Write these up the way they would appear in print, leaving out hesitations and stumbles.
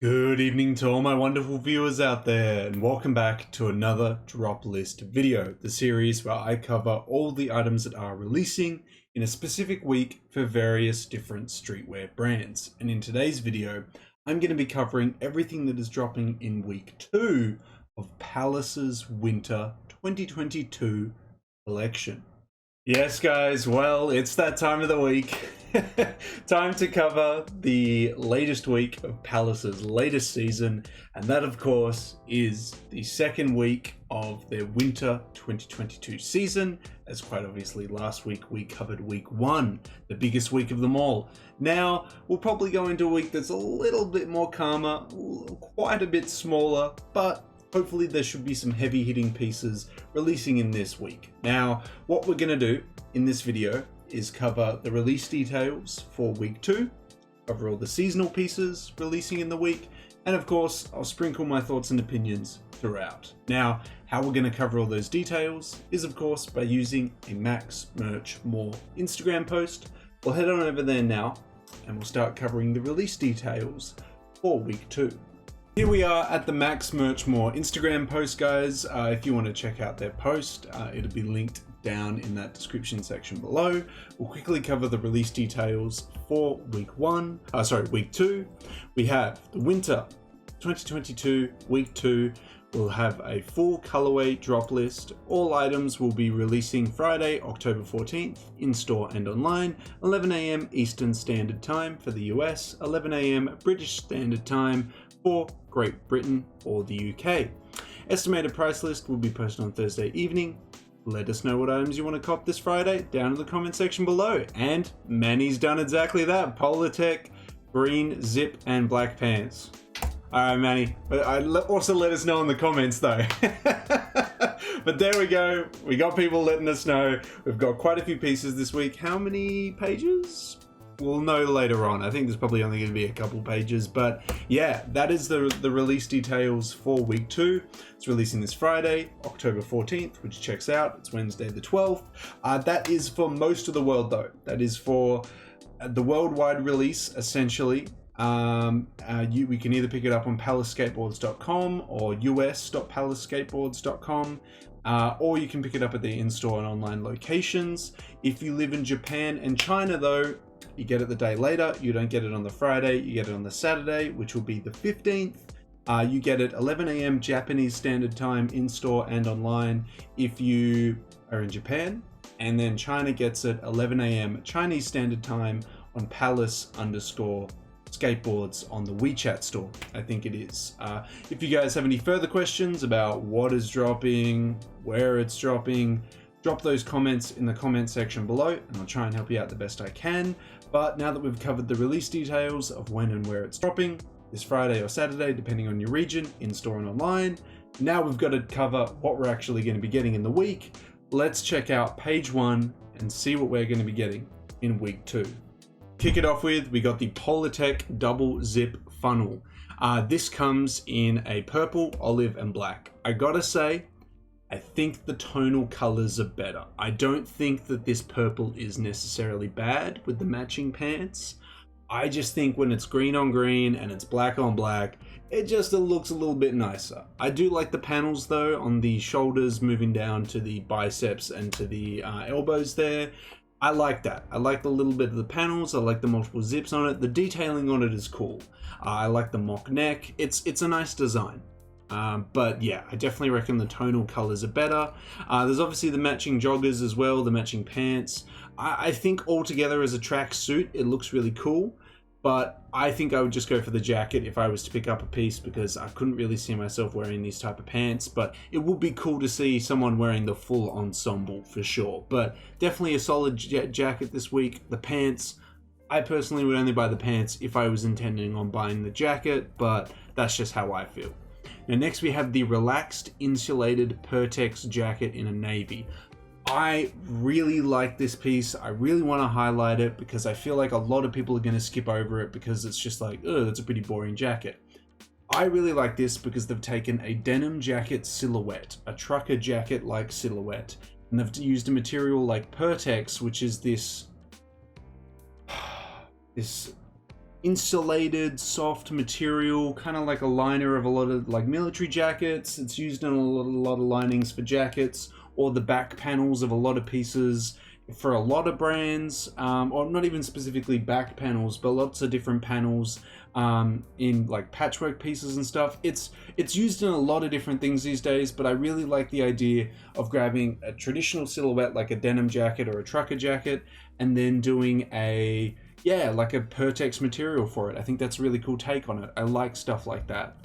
Good evening to all my wonderful viewers out there, and welcome back to another drop list video, the series where I cover all the items that are releasing in a specific week for various different streetwear brands. And in today's video, I'm going to be covering everything that is dropping in week 2 of Palace's Winter 2022 collection. Yes guys, well, it's that time of the week. Time to cover the latest week of Palace's latest season, and that of course is the second week of their Winter 2022 season, as quite obviously last week we covered week 1, the biggest week of them all. Now, we'll probably go into a week that's a little bit more calmer, quite a bit smaller, but hopefully there should be some heavy hitting pieces releasing in this week. Now, what we're going to do in this video is cover the release details for week 2, cover all the seasonal pieces releasing in the week, and of course, I'll sprinkle my thoughts and opinions throughout. Now, how we're going to cover all those details is of course by using a Max Merch More Instagram post. We'll head on over there now, and we'll start covering the release details for week 2. Here we are at the Max Merch More Instagram post, guys. If you want to check out their post, it'll be linked down in that description section below. We'll quickly cover the release details for week 2. We have the Winter 2022 week 2. We'll have a full colorway drop list. All items will be releasing Friday, October 14th, in store and online, 11 AM Eastern Standard Time for the US, 11 AM British Standard Time for Great Britain or the UK. Estimated price list will be posted on Thursday evening. Let us know what items you want to cop this Friday down in the comment section below. And Manny's done exactly that. Polartec, green zip and black pants. Alright Manny, but also let us know in the comments though. But there we go, we got people letting us know. We've got quite a few pieces this week. How many pages? We'll know later on. I think there's probably only going to be a couple pages, but yeah, that is the release details for week 2. It's releasing this Friday, October 14th, which checks out. It's Wednesday the 12th. That is for most of the world though. That is for the worldwide release essentially. We can either pick it up on palaceskateboards.com or us.palaceskateboards.com. Or you can pick it up at the in-store and online locations. If you live in Japan and China though, you get it the day later. You don't get it on the Friday, you get it on the Saturday, which will be the 15th. You get it 11 AM Japanese Standard Time in-store and online if you are in Japan. And then China gets it 11 AM Chinese Standard Time on Palace_skateboards on the WeChat store, I think it is. If you guys have any further questions about what is dropping, where it's dropping, drop those comments in the comment section below and I'll try and help you out the best I can. But now that we've covered the release details of when and where it's dropping, this Friday or Saturday, depending on your region, in store and online, now we've got to cover what we're actually going to be getting in the week. Let's check out page 1 and see what we're going to be getting in week 2. Kick it off with, we got the Polartec double zip funnel. This comes in a purple, olive and black. I gotta say, I think the tonal colors are better. I don't think that this purple is necessarily bad with the matching pants. I just think when it's green on green and it's black on black, it looks a little bit nicer. I do like the panels though on the shoulders moving down to the biceps and to the elbows there. I like that. I like the little bit of the panels. I like the multiple zips on it. The detailing on it is cool. I like the mock neck. It's a nice design. But yeah, I definitely reckon the tonal colors are better. There's obviously the matching joggers as well, the matching pants. I think altogether as a track suit, it looks really cool. But I think I would just go for the jacket if I was to pick up a piece because I couldn't really see myself wearing these type of pants. But it would be cool to see someone wearing the full ensemble for sure. But definitely a solid jacket this week. The pants, I personally would only buy the pants if I was intending on buying the jacket, but that's just how I feel. Now next we have the relaxed insulated Pertex jacket in a navy. I really like this piece. I really want to highlight it because I feel like a lot of people are going to skip over it because it's just like, oh, that's a pretty boring jacket. I really like this because they've taken a denim jacket silhouette, a trucker jacket like silhouette, and they've used a material like Pertex, which is this insulated, soft material, kind of like a liner of a lot of like military jackets. It's used in a lot of linings for jackets, or the back panels of a lot of pieces for a lot of brands, or not even specifically back panels, but lots of different panels in like patchwork pieces and stuff. It's used in a lot of different things these days, but I really like the idea of grabbing a traditional silhouette like a denim jacket or a trucker jacket and then doing like a Pertex material for it. I think that's a really cool take on it. I like stuff like that.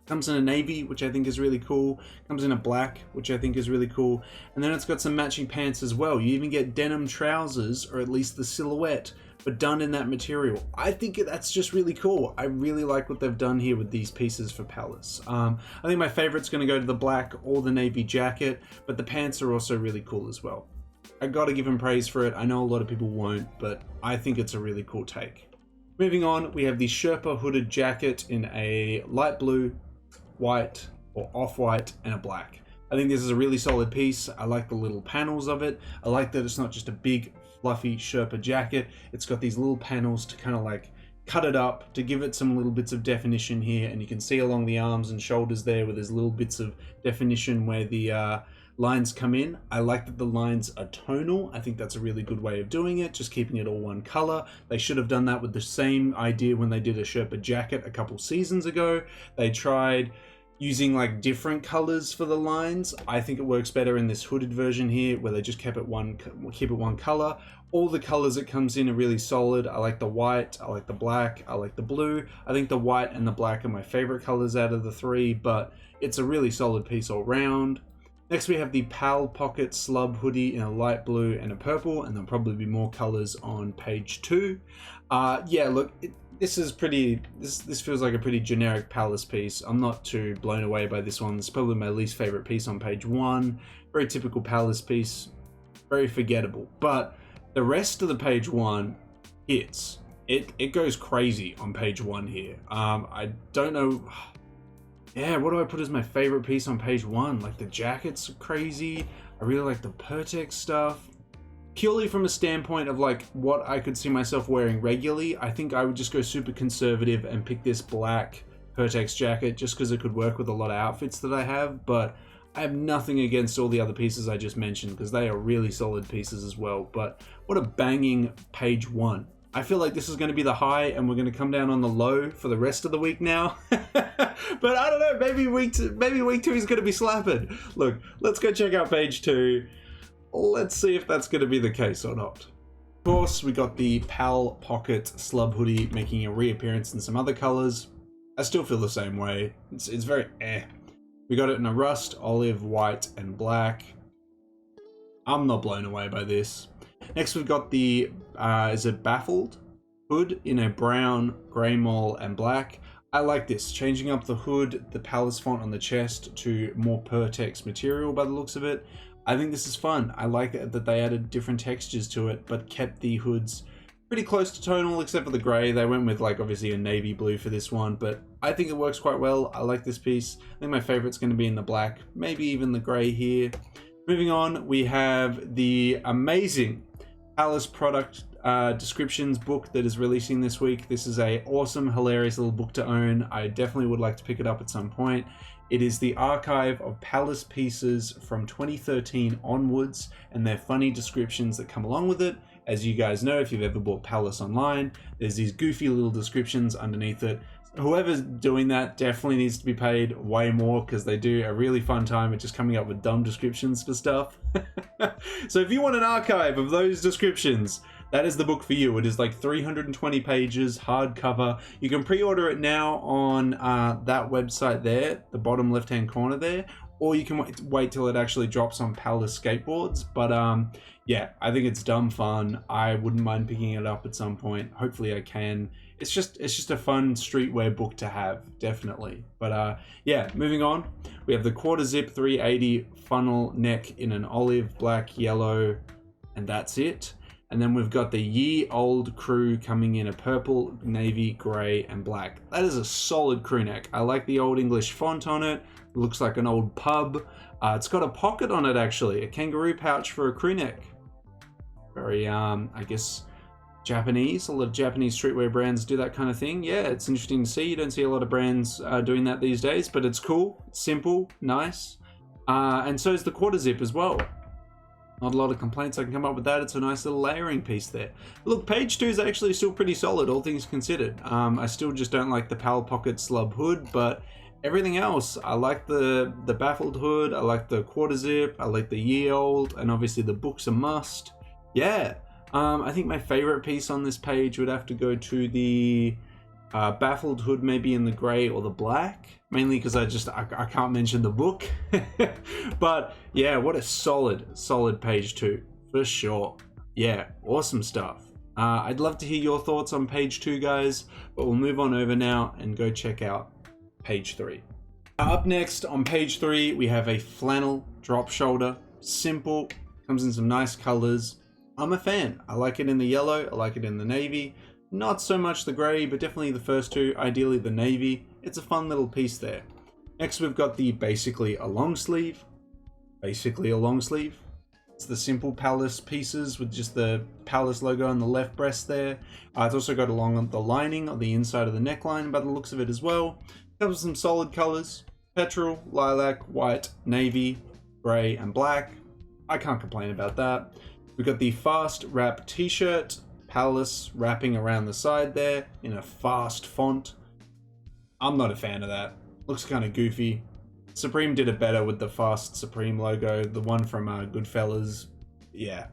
Comes in a navy, which I think is really cool. Comes in a black, which I think is really cool. And then it's got some matching pants as well. You even get denim trousers, or at least the silhouette, but done in that material. I think that's just really cool. I really like what they've done here with these pieces for Palace. I think my favorite's going to go to the black or the navy jacket, but the pants are also really cool as well. I gotta give them praise for it. I know a lot of people won't, but I think it's a really cool take. Moving on, we have the Sherpa hooded jacket in a light blue, white or off-white, and a black. I think this is a really solid piece. I like the little panels of it. I like that it's not just a big fluffy Sherpa jacket. It's got these little panels to kind of like cut it up, to give it some little bits of definition here, and you can see along the arms and shoulders there where there's little bits of definition where the lines come in. I like that the lines are tonal. I think that's a really good way of doing it, just keeping it all one color. They should have done that with the same idea when they did a Sherpa jacket a couple seasons ago. They tried using like different colors for the lines. I think it works better in this hooded version here, where they just keep it one color. All the colors it comes in are really solid. I like the white, I like the black, I like the blue. I think the white and the black are my favorite colors out of the three, but it's a really solid piece all round. Next we have the Pal Pocket Slub hoodie in a light blue and a purple, and there'll probably be more colors on page 2. Yeah, look, this feels like a pretty generic Palace piece. I'm not too blown away by this one. It's probably my least favorite piece on page 1. Very typical Palace piece, very forgettable. But the rest of the page 1 hits. It goes crazy on page 1 here. I don't know. Yeah, what do I put as my favorite piece on page 1? Like the jacket's crazy. I really like the Pertex stuff. Purely from a standpoint of like what I could see myself wearing regularly, I think I would just go super conservative and pick this black Pertex jacket just because it could work with a lot of outfits that I have. But I have nothing against all the other pieces I just mentioned because they are really solid pieces as well. But what a banging page 1. I feel like this is going to be the high and we're going to come down on the low for the rest of the week now. But I don't know, maybe week 2 is going to be slapping. Look, let's go check out page 2. Let's see if that's going to be the case or not. Of course, we got the Pal Pocket Slub hoodie making a reappearance in some other colors. I still feel the same way. It's very eh. We got it in a rust, olive, white, and black. I'm not blown away by this. Next we've got the, is it Baffled hood in a brown, grey mole, and black. I like this, changing up the hood, the Palace font on the chest to more Pertex material by the looks of it. I think this is fun. I like that they added different textures to it, but kept the hoods pretty close to tonal except for the grey. They went with like obviously a navy blue for this one, but I think it works quite well. I like this piece. I think my favorite's going to be in the black, maybe even the grey here. Moving on, we have the amazing Palace product descriptions book that is releasing this week. This is a awesome, hilarious little book to own. I definitely would like to pick it up at some point. It is the archive of Palace pieces from 2013 onwards and their funny descriptions that come along with it. As you guys know, if you've ever bought Palace online, there's these goofy little descriptions underneath it. Whoever's doing that definitely needs to be paid way more because they do a really fun time at just coming up with dumb descriptions for stuff. So if you want an archive of those descriptions, that is the book for you. It is like 320 pages, hardcover. You can pre-order it now on that website there, the bottom left-hand corner there, or you can wait till it actually drops on Palace Skateboards. But yeah, I think it's dumb fun. I wouldn't mind picking it up at some point. Hopefully I can. It's just a fun streetwear book to have, definitely. But yeah, moving on. We have the quarter zip 380 funnel neck in an olive, black, yellow, and that's it. And then we've got the Ye Old crew coming in a purple, navy, grey, and black. That is a solid crew neck. I like the old English font on it. It looks like an old pub. It's got a pocket on it, actually. A kangaroo pouch for a crew neck. Very, I guess, Japanese. A lot of Japanese streetwear brands do that kind of thing. Yeah, it's interesting to see. You don't see a lot of brands doing that these days, but it's cool, simple, nice. And so is the quarter zip as well. Not a lot of complaints I can come up with that. It's a nice little layering piece there. Look, page 2 is actually still pretty solid, all things considered. I still just don't like the Pal Pocket slub hood, but everything else, I like the baffled hood, I like the quarter zip, I like the year old, and obviously the book's a must. Yeah, I think my favorite piece on this page would have to go to the baffled hood, maybe in the gray or the black, mainly because I can't mention the book. But yeah, what a solid page 2 for sure. Yeah, awesome stuff. I'd love to hear your thoughts on page 2, guys, but we'll move on over now and go check out page 3. Up next on page 3, we have a flannel drop shoulder. Simple, comes in some nice colors. I'm a fan. I like it in the yellow, I like it in the navy. Not so much the grey, but definitely the first two, ideally the navy. It's a fun little piece there. Next we've got the basically a long sleeve. It's the simple Palace pieces with just the Palace logo on the left breast there. It's also got along the lining on the inside of the neckline by the looks of it as well. Comes with some solid colors: petrol, lilac, white, navy, grey and black. I can't complain about that. We've got the fast wrap t-shirt. Palace wrapping around the side there in a fast font. I'm not a fan of that. Looks kind of goofy. Supreme did it better with the fast Supreme logo, the one from Goodfellas. Yeah,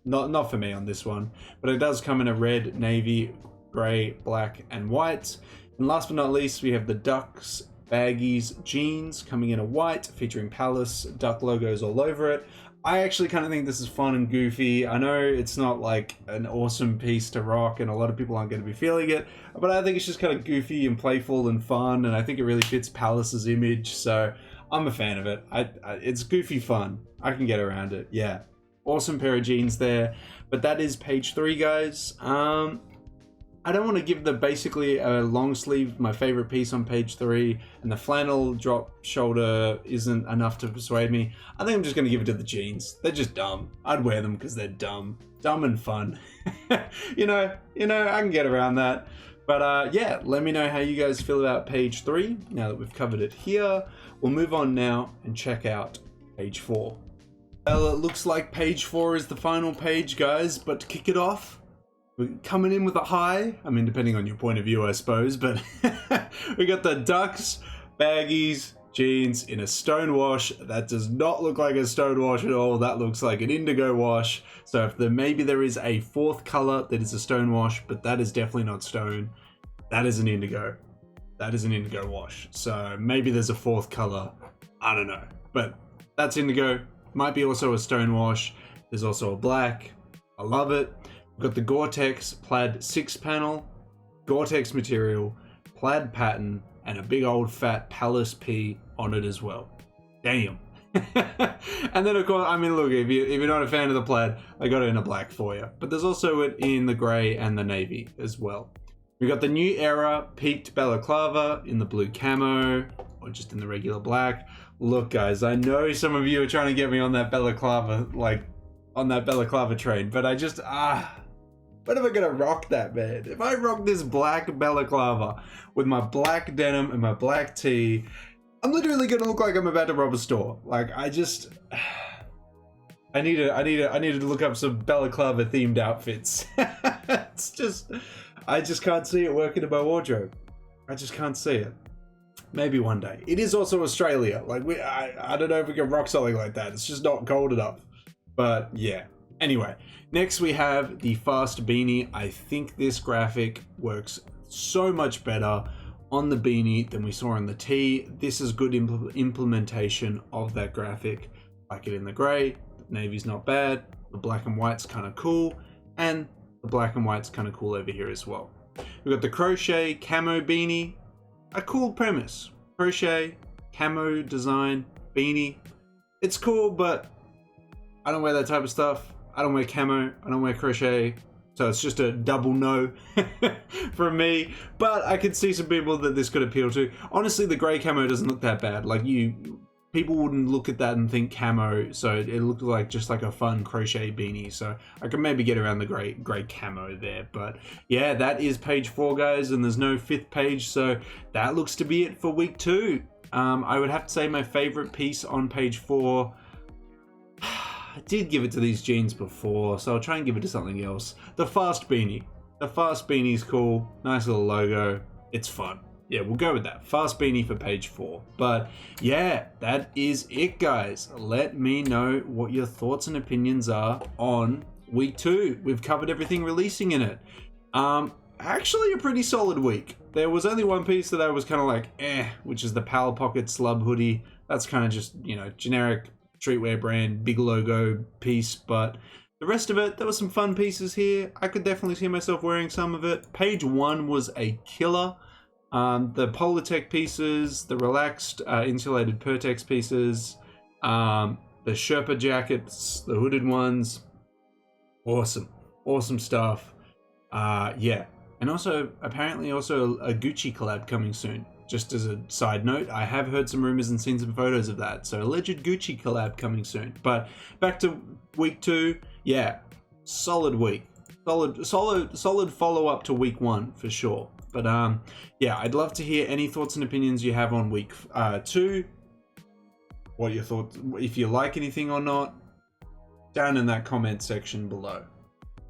not for me on this one. But it does come in a red, navy, grey, black and white. And last but not least, we have the Ducks baggies jeans coming in a white, featuring Palace duck logos all over it. I actually kind of think this is fun and goofy. I know it's not like an awesome piece to rock and a lot of people aren't going to be feeling it, but I think it's just kind of goofy and playful and fun, and I think it really fits Palace's image, so I'm a fan of it. It's goofy fun. I can get around it. Yeah. Awesome pair of jeans there. But that is page 3, guys. I don't want to give the basically a long sleeve my favorite piece on page 3, and the flannel drop shoulder isn't enough to persuade me. I think I'm just going to give it to the jeans. They're just dumb. I'd wear them because they're dumb and fun. you know, I can get around that. But yeah, let me know how you guys feel about page 3 now that we've covered it here. We'll move on now and check out page 4. Well, it looks like page 4 is the final page, guys, but to kick it off, we're coming in with a high. I mean, depending on your point of view, I suppose, but we got the Ducks baggies jeans in a stone wash. That does not look like a stone wash at all. That looks like an indigo wash. So if maybe there is a fourth color that is a stone wash, but that is definitely not stone. That is an indigo. That is an indigo wash. So maybe there's a fourth color. I don't know, but that's indigo. Might be also a stone wash. There's also a black. I love it. We've got the Gore-Tex plaid 6 panel, Gore-Tex material, plaid pattern, and a big old fat Palace P on it as well. Damn. And then of course, I mean, look, if you're not a fan of the plaid, I got it in a black for you. But there's also it in the grey and the navy as well. We got the new era peaked balaclava in the blue camo, or just in the regular black. Look, guys, I know some of you are trying to get me on that balaclava, train, but I just, when am I gonna rock that, man? If I rock this black balaclava with my black denim and my black tee, I'm literally gonna look like I'm about to rob a store. Like, I need to look up some balaclava themed outfits. I just can't see it working in my wardrobe. I just can't see it. Maybe one day. It is also Australia. Like, I don't know if we can rock something like that. It's just not cold enough. But yeah. Anyway, next we have the fast beanie. I think this graphic works so much better on the beanie than we saw on the tee. This is good implementation of that graphic. Like it in the grey. The navy's not bad. The black and white's kind of cool. And the black and white's kind of cool over here as well. We've got the crochet camo beanie. A cool premise. Crochet, camo design, beanie. It's cool, but I don't wear that type of stuff. I don't wear camo. I don't wear crochet. So it's just a double no from me. But I could see some people that this could appeal to. Honestly, the grey camo doesn't look that bad. Like, you people wouldn't look at that and think camo, so it looked like just like a fun crochet beanie. So I could maybe get around the grey camo there. But yeah, that is page 4, guys, and there's no 5th page, so that looks to be it for week 2. I would have to say my favorite piece on page 4, I did give it to these jeans before, so I'll try and give it to something else. The Fast beanie. The Fast beanie's cool. Nice little logo. It's fun. Yeah, we'll go with that. Fast beanie for page 4. But yeah, that is it, guys. Let me know what your thoughts and opinions are on week 2. We've covered everything releasing in it. Actually a pretty solid week. There was only one piece that I was kind of like, which is the Power Pocket Slub hoodie. That's kind of just, you know, generic streetwear brand, big logo piece, but the rest of it, there were some fun pieces here. I could definitely see myself wearing some of it. Page 1 was a killer. The Polartec pieces, the relaxed insulated Pertex pieces, the Sherpa jackets, the hooded ones, awesome stuff. Yeah, and also apparently also a Gucci collab coming soon. Just as a side note, I have heard some rumors and seen some photos of that. So alleged Gucci collab coming soon. But back to week 2, yeah, solid week, solid follow up to week 1 for sure. But yeah, I'd love to hear any thoughts and opinions you have on week 2. What your thoughts, if you like anything or not, down in that comment section below.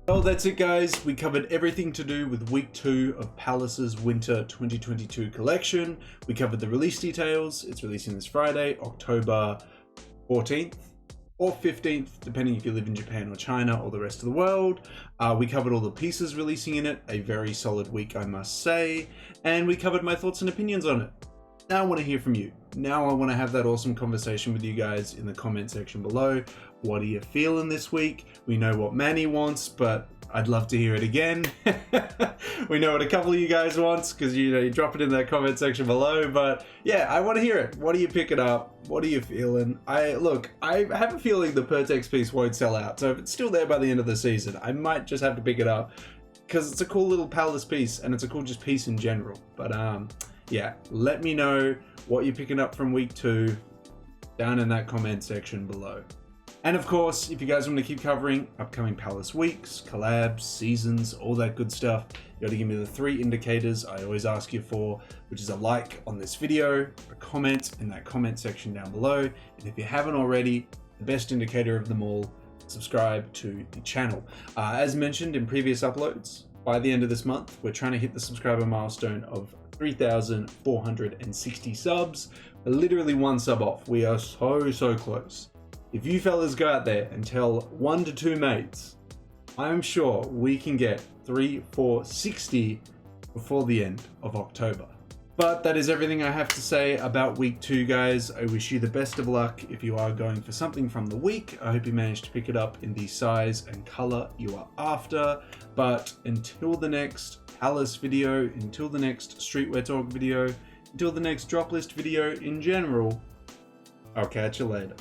Well, that's it, guys. We covered everything to do with week 2 of Palace's Winter 2022 collection. We covered the release details. It's releasing this Friday, October 14th or 15th, depending if you live in Japan or China or the rest of the world. We covered all the pieces releasing in it. A very solid week, I must say. And we covered my thoughts and opinions on it. Now I want to hear from you. Now I want to have that awesome conversation with you guys in the comment section below. What are you feeling this week? We know what Manny wants, but I'd love to hear it again. We know what a couple of you guys wants, because you drop it in that comment section below. But yeah, I want to hear it. What are you picking up? What are you feeling? I have a feeling the Pertex piece won't sell out. So if it's still there by the end of the season, I might just have to pick it up, because it's a cool little Palace piece, and it's a cool just piece in general. But yeah, let me know what you're picking up from week 2 down in that comment section below. And of course, if you guys want to keep covering upcoming Palace weeks, collabs, seasons, all that good stuff, you got to give me the 3 indicators I always ask you for, which is a like on this video, a comment in that comment section down below, and if you haven't already, the best indicator of them all, subscribe to the channel. As mentioned in previous uploads, by the end of this month, we're trying to hit the subscriber milestone of 3,460 subs. We're literally 1 sub off. We are so close. If you fellas go out there and tell 1 to 2 mates, I'm sure we can get 3,460 before the end of October. But that is everything I have to say about week 2, guys. I wish you the best of luck if you are going for something from the week. I hope you managed to pick it up in the size and color you are after. But until the next Palace video, until the next Streetwear Talk video, until the next drop list video in general, I'll catch you later.